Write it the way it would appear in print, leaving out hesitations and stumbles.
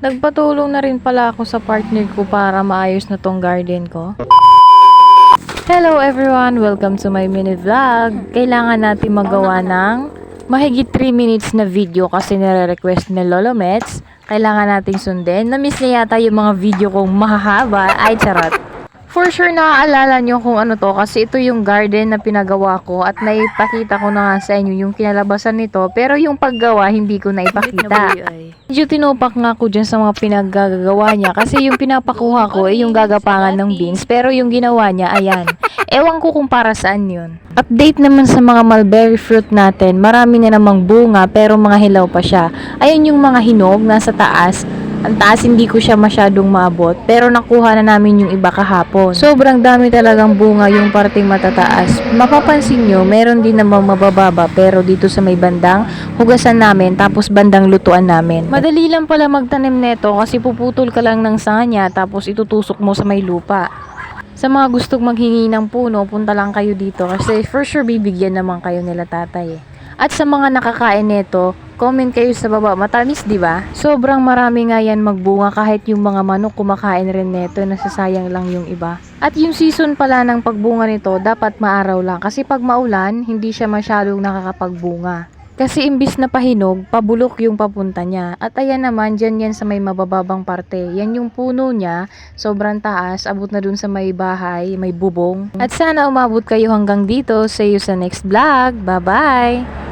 Nagpatulong na rin pala ako sa partner ko para maayos na tong garden ko. Hello everyone! Welcome to my mini vlog. Kailangan natin magawa ng mahigit 3 minutes na video kasi nire-request ni Lolo Mets. Kailangan nating sundin. Na-miss niya yata yung mga video kong mahahaba. Ay, charot! For sure naaalala nyo kung ano to kasi ito yung garden na pinagawa ko at naipakita ko na nga sa inyo yung kinalabasan nito pero yung paggawa hindi ko naipakita. Medyo tinupak nga ko dyan sa mga pinaggagawa niya kasi yung pinapakuha ko ay yung gagapangan ng beans pero yung ginawa niya ayan. Ewan ko kung para saan yun. Update naman sa mga mulberry fruit natin. Marami na namang bunga pero mga hilaw pa siya. Ayun yung mga hinog nasa taas. Ang taas hindi ko siya masyadong maabot pero nakuha na namin yung iba kahapon. Sobrang dami talagang bunga yung parting matataas. Mapapansin nyo, meron din namang mabababa pero dito sa may bandang hugasan namin tapos bandang lutuan namin. Madali lang pala magtanim neto kasi puputol ka lang ng sanga niya tapos itutusok mo sa may lupa. Sa mga gustong maghingi ng puno, punta lang kayo dito kasi for sure bibigyan naman kayo nila tatay eh. At sa mga nakakain nito, comment kayo sa baba. Matamis, di ba? Sobrang marami nga yan magbunga kahit yung mga manok kumakain rin nito, nasasayang lang yung iba. At yung season pala ng pagbunga nito, dapat maaraw lang kasi pag maulan, hindi siya masyadong nakakapagbunga. Kasi imbis na pahinog, pabulok yung papunta niya. At ayan naman, dyan yan sa may mabababang parte. Yan yung puno niya, sobrang taas, abot na dun sa may bahay, may bubong. At sana umabot kayo hanggang dito. See you sa next vlog. Bye-bye!